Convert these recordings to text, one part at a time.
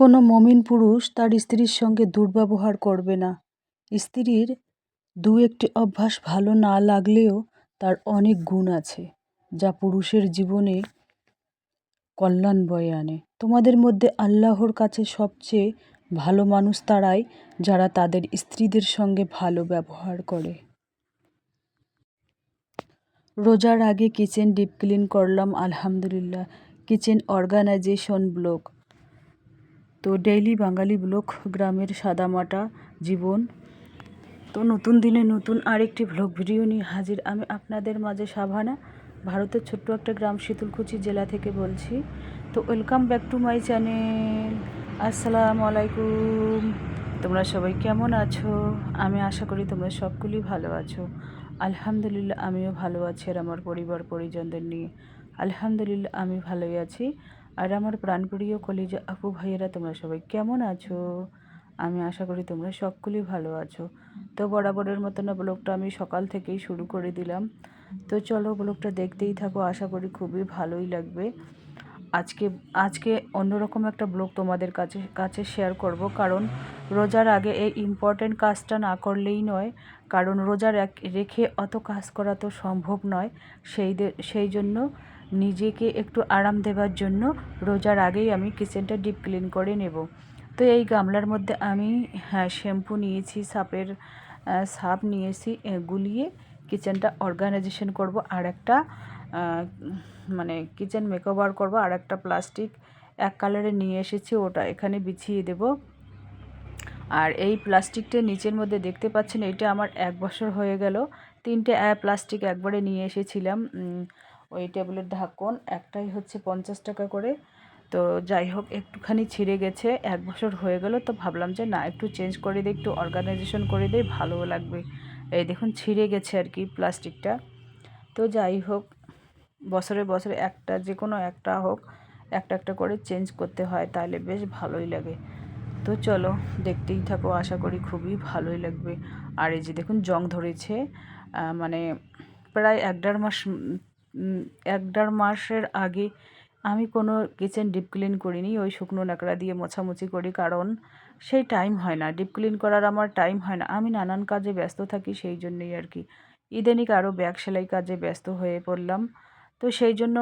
কোনো মমিন পুরুষ তার স্ত্রীর সঙ্গে দুর্ব্যবহার করবে না। স্ত্রীর দু একটি অভ্যাস ভালো না লাগলেও তার অনেক গুণ আছে, যা পুরুষের জীবনে কল্যাণ বয়ে আনে। তোমাদের মধ্যে আল্লাহর কাছে সবচেয়ে ভালো মানুষ তারাই, যারা তাদের স্ত্রীদের সঙ্গে ভালো ব্যবহার করে। রোজার আগে কিচেন ডিপ ক্লিন করলাম, আলহামদুলিল্লাহ। Kitchen organisation blog. তো ডেইলি বাঙালি ব্লগ, গ্রামের সাদামাটা জীবন। তো নতুন দিনে নতুন আরেকটি ব্লগ ভিডিও নিয়ে হাজির আমি আপনাদের মাঝে, সাভানা, ভারতের ছোট্ট একটা গ্রাম শীতলকুচি জেলা থেকে বলছি। তো welcome back to my channel. আসসালামু আলাইকুম। তোমরা সবাই কেমন আছো? আমি আশা করি তোমরা সকলেই ভালো আছো। আলহামদুলিল্লাহ আমিও ভালো আছি, আর আমার পরিবার পরিজনদের নিয়ে আলহামদুলিল্লাহ আমি ভালোই আছি। আর আমার প্রাণপ্রিয় কলিজা আপু ভাইয়েরা, তোমরা সবাই কেমন আছো? আমি আশা করি তোমরা সকলেই ভালো আছো। তো বরাবরের মতন ব্লগটা আমি সকাল থেকেই শুরু করে দিলাম। তো চলো ব্লগটা দেখতেই থাকো, আশা করি খুবই ভালোই লাগবে। আজকে আজকে অন্যরকম একটা ব্লগ তোমাদের কাছে শেয়ার করব, কারণ রোজার আগে এই ইম্পর্ট্যান্ট কাজটা না করলেই নয়। কারণ রোজা রেখে অত কাজ করা তো সম্ভব নয়। সেই জন্য নিজেকে একটু আরাম দেওয়ার জন্য রোজার আগেই আমি কিচেনটা ডিপ ক্লিন করে নেব। তো এই গামলার মধ্যে আমি শ্যাম্পু নিয়েছি, সাপ নিয়েছি, গুলিয়ে কিচেনটা অর্গানাইজেশন করব। আর একটা মানে কিচেন মেকওভার করব। আর একটা প্লাস্টিক এক কালারে নিয়ে এসেছি, ওটা এখানে বিছিয়ে দেব। আর এই প্লাস্টিকটা নিচের মধ্যে দেখতে পাচ্ছেন, এটা আমার 1 বছর হয়ে গেল। 3টে প্লাস্টিক একবারে নিয়ে এসেছিলাম। ওই টেবিলের ঢাকন একটাই হচ্ছে 50 টাকা করে। তো যাই হোক, একটুখানি ছিঁড়ে গেছে, 1 বছর হয়ে গেল। তো ভাবলাম যে না, একটু চেঞ্জ করে দিই, একটু অর্গানাইজেশন করে দিই, ভালোও লাগবে। এই দেখুন ছিঁড়ে গেছে আর কি প্লাস্টিকটা। তো যাই হোক, বছরে বছরে একটা, যে কোনো একটা হোক, একটা একটা করে চেঞ্জ করতে হয়, তাহলে বেশ ভালোই লাগে। তো চলো দেখতেই থাকো, আশা করি খুবই ভালোই লাগবে। আর এই যে দেখুন জং ধরেছে, মানে প্রায় 1-1.5 মাসের আগে আমি কোনো কিচেন ডিপ ক্লিন করিনি। ওই শুকনো ন্যাকড়া দিয়ে মোছামুছি করি, কারণ সেই টাইম হয় না, ডিপ ক্লিন করার আমার টাইম হয় না। আমি নানান কাজে ব্যস্ত থাকি, সেই জন্যই আর কি। ইদানিং আরও ব্যাগ সেলাই কাজে ব্যস্ত হয়ে পড়লাম। তো সেই জন্য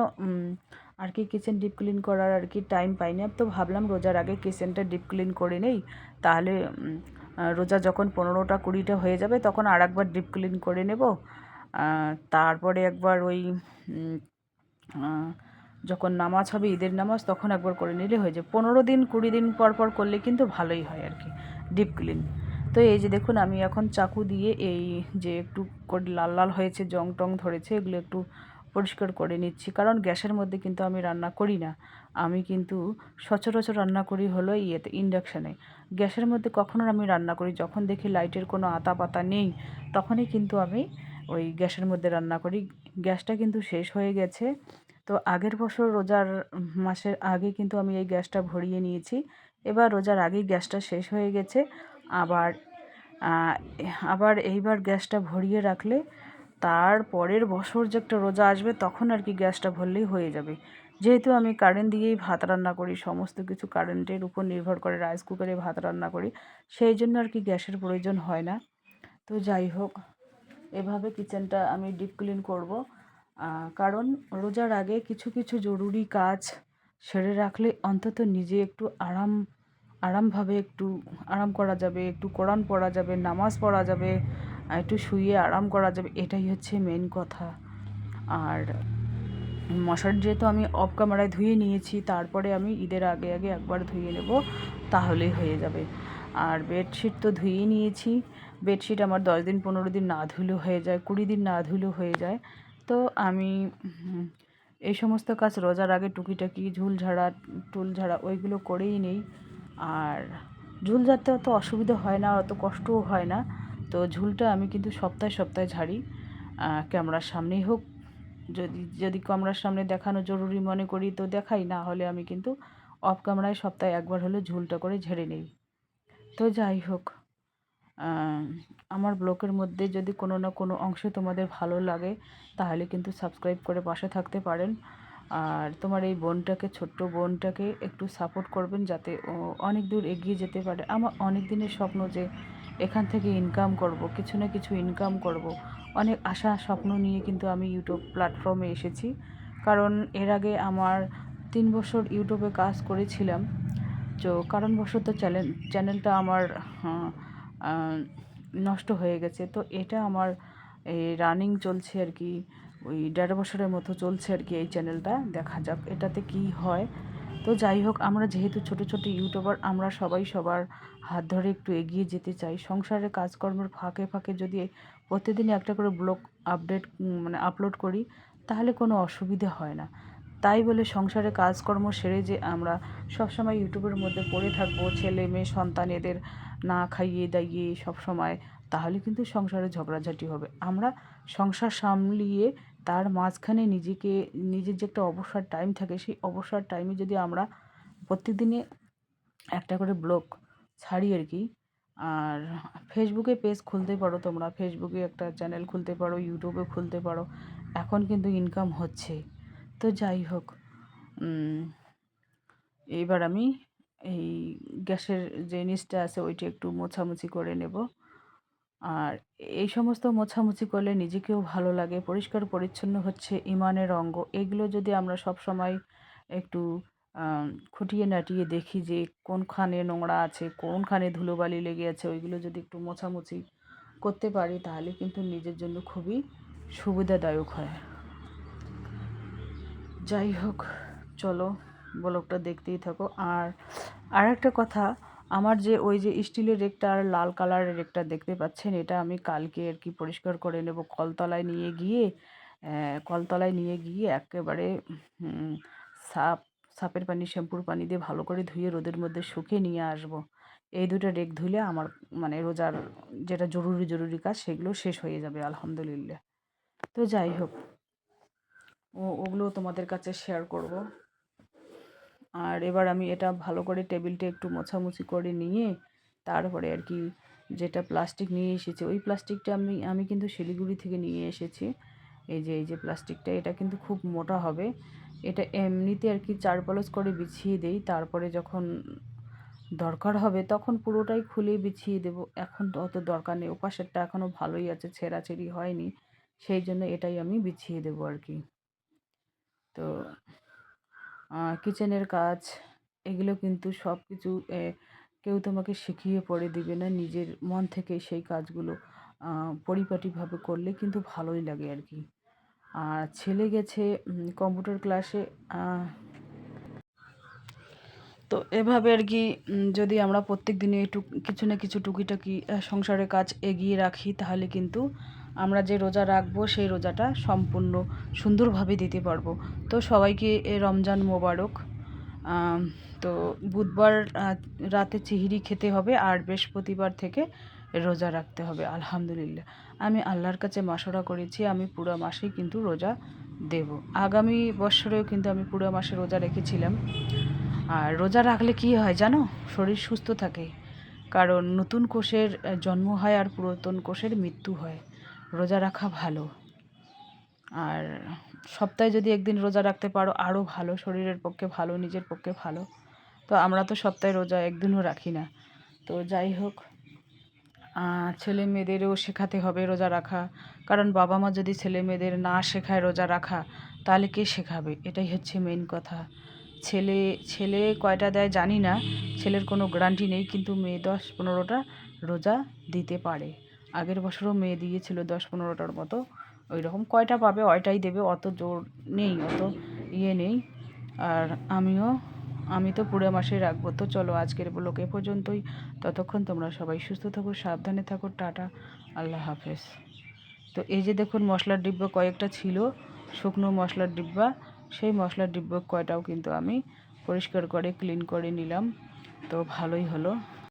আর কি কিচেন ডিপ ক্লিন করার আর কি টাইম পাই না। তো ভাবলাম রোজার আগে কিচেনটা ডিপ ক্লিন করে নেই, তাহলে রোজা যখন 15টা 20টা হয়ে যাবে তখন আর একবার ডিপ ক্লিন করে নেব। তারপরে একবার ওই যখন নামাজ হবে, ঈদের নামাজ, তখন একবার করে নিলে হয়ে যায়। 15 দিন 20 দিন পর পর করলে কিন্তু ভালোই হয় আর কি ডিপ ক্লিন। তো এই যে দেখুন, আমি এখন চাকু দিয়ে এই যে একটু করে লাল লাল হয়েছে, জং টং ধরেছে, এগুলো একটু পরিষ্কার করে নিচ্ছি। কারণ গ্যাসের মধ্যে কিন্তু আমি রান্না করি না। আমি কিন্তু সচরাচর রান্না করি হলো ইয়েতে, ইন্ডাকশানে। গ্যাসের মধ্যে কখনো আমি রান্না করি যখন দেখি লাইটের কোনো আতা পাতা নেই, তখনই কিন্তু আমি ওই গ্যাসের মধ্যে রান্না করি। গ্যাসটা কিন্তু শেষ হয়ে গেছে। তো আগের বছর রোজার মাসের আগে কিন্তু আমি এই গ্যাসটা ভরিয়ে নিয়েছি। এবার রোজার আগেই গ্যাসটা শেষ হয়ে গেছে। আবার আবার এইবার গ্যাসটা ভরিয়ে রাখলে তার পরের বছর যে একটা রোজা আসবে, তখন আর কি গ্যাসটা ভরলেই হয়ে যাবে। যেহেতু আমি কারেন্ট দিয়েই ভাত রান্না করি, সমস্ত কিছু কারেন্টের উপর নির্ভর করে, রাইস কুকারে ভাত রান্না করি, সেই জন্য আর কি গ্যাসের প্রয়োজন হয় না। তো যাই হোক, এভাবে কিচেনটা আমি ডিপ ক্লিন করব। কারণ রোজার আগে কিছু কিছু জরুরি কাজ সেরে রাখলে অন্তত নিজে একটু আরামভাবে একটু আরাম করা যাবে, একটু কোরআন পড়া যাবে, নামাজ পড়া যাবে, একটু শুয়ে আরাম করা যাবে, এটাই হচ্ছে মেন কথা। আর মশারি যেহেতু আমি অফ ক্যামেরায় ধুয়ে নিয়েছি, তারপরে আমি ঈদের আগে আগে একবার ধুয়ে নেব, তাহলেই হয়ে যাবে। আর বেডশিট তো ধুয়েই নিয়েছি। বেডশিট আমার 10 দিন 15 দিন না ধুলেও হয়ে যায়, 20 দিন না ধুলেও হয়ে যায়। তো আমি এই সমস্ত কাজ রোজার আগে টুকিটাকি ঝুল ঝাড়া টুল ঝাড়া ওইগুলো করেই নেই। আর ঝুল ঝাড়তে অত অসুবিধা হয় না, অত কষ্টও হয় না। তো ঝুলটা আমি কিন্তু সপ্তাহে সপ্তাহে ঝাড়ি, ক্যামেরার সামনেই হোক। যদি যদি ক্যামেরার সামনে দেখানো জরুরি মনে করি তো দেখাই, না হলে আমি কিন্তু অফ ক্যামেরায় সপ্তাহে একবার হলে ঝুলটা করে ঝেড়ে নেই। তো যাই হোক, আমার ব্লগের মধ্যে যদি কোনো না কোনো অংশে তোমাদের ভালো লাগে, তাহলে কিন্তু সাবস্ক্রাইব করে পাশে থাকতে পারেন। আর আর তোমার এই বোনটাকে, ছোট্ট বোনটাকে একটু সাপোর্ট করবেন যাতে ও অনেক দূর এগিয়ে যেতে পারে। আমার অনেক দিনের স্বপ্ন যে এখান থেকে ইনকাম করব, কিছু না কিছু ইনকাম করব। অনেক আশা স্বপ্ন নিয়ে কিন্তু আমি ইউটিউব প্ল্যাটফর্মে এসেছি। কারণ এর আগে আমার 3 বছর ইউটিউবে কাজ করেছিলাম। তো কারণবশত চ্যানেলটা আমার আহ, নষ্ট হয়ে গেছে। তো এটা আমার এই রানিং চলছে আর কি, ওই 1.5 বছরের মতো চলছে আর কি এই চ্যানেলটা। দেখা যাক এটাতে কি হয়। তো যাই হোক, আমরা যেহেতু ছোট ছোট ইউটিউবার, আমরা সবাই সবার হাত ধরে একটু এগিয়ে যেতে চাই। সংসারের কাজকর্মের ফাঁকে ফাঁকে যদি প্রতিদিনই একটা করে ব্লগ মানে আপলোড করি, তাহলে কোনো অসুবিধা হয় না। তাই বলে সংসারে কাজকর্ম সেরে যে আমরা সবসময় ইউটিউবের মধ্যে পড়ে থাকবো, ছেলে মেয়ে সন্তান এদের না খাইয়ে দাইয়ে সবসময়, তাহলে কিন্তু সংসারে ঝগড়াঝাটি হবে। আমরা সংসার সামলিয়ে তার মাঝখানে নিজের যে একটা অবসর টাইম থাকে, সেই অবসর টাইমে যদি আমরা প্রত্যেকদিনে একটা করে ব্লগ ছাড়ি আর কি। আর ফেসবুকে পেজ খুলতে পারো তোমরা, ফেসবুকে একটা চ্যানেল খুলতে পারো, ইউটিউবে খুলতে পারো। এখন কিন্তু ইনকাম হচ্ছে। তো যাই হোক, এইবার আমি এই গ্যাসের যে নিচটা আছে ওইটা একটু মোছামুছি করে নেব। আর এই সমস্ত মোছামুছি করলে নিজেকেও ভালো লাগে। পরিষ্কার পরিচ্ছন্ন হচ্ছে ইমানের অঙ্গ। এগুলো যদি আমরা সব সময় একটু খুঁটিয়ে নাটিয়ে দেখি যে কোনখানে নোংরা আছে, কোনখানে ধুলোবালি লেগে আছে, ওইগুলো যদি একটু মোছামুছি করতে পারি, তাহলে কিন্তু নিজের জন্য খুবই সুবিধাদায়ক হয়। যাই হোক, চলো ব্লগটা দেখতেই থাকো। আর একটা কথা, আমার যে ওই যে স্টিলের রেকটা আর লাল কালারের রেকটা দেখতে পাচ্ছেন, এটা আমি কালকে আর কি পরিষ্কার করে নেব। কলতলায় নিয়ে গিয়ে একেবারে সাপের পানি, শ্যাম্পুর পানি দিয়ে ভালো করে ধুয়ে রোদের মধ্যে শুকিয়ে নিয়ে আসব। এই দুটো রেক ধুলে আমার মানে রোজার যেটা জরুরি কাজ সেগুলো শেষ হয়ে যাবে আলহামদুলিল্লাহ। তো যাই হোক, ওগুলো তোমাদের কাছে শেয়ার করব। আর এবার আমি এটা ভালো করে টেবিলটা একটু মোছামুছি করে নিয়ে তারপরে আর কি যেটা প্লাস্টিক নিয়ে এসেছি, ওই প্লাস্টিকটা আমি কিন্তু শিলিগুড়ি থেকে নিয়ে এসেছি। এই যে প্লাস্টিকটা, এটা কিন্তু খুব মোটা হবে। এটা এমনিতে আর কি 4 পলস করে বিছিয়ে দেই, তারপরে যখন দরকার হবে তখন পুরোটাই খুলে বিছিয়ে দেব। এখন তো অত দরকার নেই, ওপাশেরটা এখনও ভালোই আছে, ছেঁড়াছেড়ি হয়নি, সেই জন্য এটাই আমি বিছিয়ে দেবো আর কি। তো কিচেনের কাজ এগুলো কিন্তু সব কিছু কেউ তোমাকে শিখিয়ে পড়ে দিবে না, নিজের মন থেকে সেই কাজগুলো পরিপাটিভাবে করলে কিন্তু ভালোই লাগে আর কি। আর ছেলে গেছে কম্পিউটার ক্লাসে। তো এভাবে আর কি যদি আমরা প্রত্যেক দিনে একটু কিছু না কিছু টুকিটাকি সংসারের কাজ এগিয়ে রাখি, তাহলে কিন্তু আমরা যে রোজা রাখবো সেই রোজাটা সম্পূর্ণ সুন্দরভাবে দিতে পারবো। তো সবাইকে রমজান মোবারক। তো বুধবার রাতে চিহিরি খেতে হবে, আর বৃহস্পতিবার থেকে রোজা রাখতে হবে আলহামদুলিল্লাহ। আমি আল্লাহর কাছে মাশরা করেছি, আমি পুরো মাসেই কিন্তু রোজা দেব। আগামী বছরেও কিন্তু আমি পুরো মাসে রোজা রেখেছিলাম। আর রোজা রাখলে কী হয় জানো, শরীর সুস্থ থাকে। কারণ নতুন কোষের জন্ম হয় আর পুরাতন কোষের মৃত্যু হয়। রোজা রাখা ভালো। আর সপ্তাহে যদি একদিন রোজা রাখতে পারো আরও ভালো, শরীরের পক্ষে ভালো, নিজের পক্ষে ভালো। তো আমরা তো সপ্তাহে রোজা একদিনও রাখি না। তো যাই হোক, ছেলে মেয়েদেরও শেখাতে হবে রোজা রাখা। কারণ বাবা মা যদি ছেলে মেয়েদের না শেখায় রোজা রাখা, তাহলে কে শেখাবে? এটাই হচ্ছে মেইন কথা। ছেলে ছেলে কয়টা দেয় জানি না, ছেলের কোনো গ্যারান্টি নেই, কিন্তু মেয়ে 10-15টা রোজা দিতে পারে। আগের বছরও মেয়ে দিয়েছিল 10-15টার মতো। ওই রকম কয়টা পাবে ওইটাই দেবে, অত জোর নেই, অত ইয়ে নেই। আর আমি তো পুরো মাসেই রাখবো। তো চলো আজকের ব্লগ এ পর্যন্তই। ততক্ষণ তোমরা সবাই সুস্থ থাকো, সাবধানে থাকো। টাটা, আল্লাহ হাফেজ। তো এই যে দেখুন, মশলার ডিব্বা কয়েকটা ছিল, শুকনো মশলার ডিব্বা, সেই মশলার ডিব্বা কয়টাও কিন্তু আমি পরিষ্কার করে ক্লিন করে নিলাম। তো ভালোই হলো।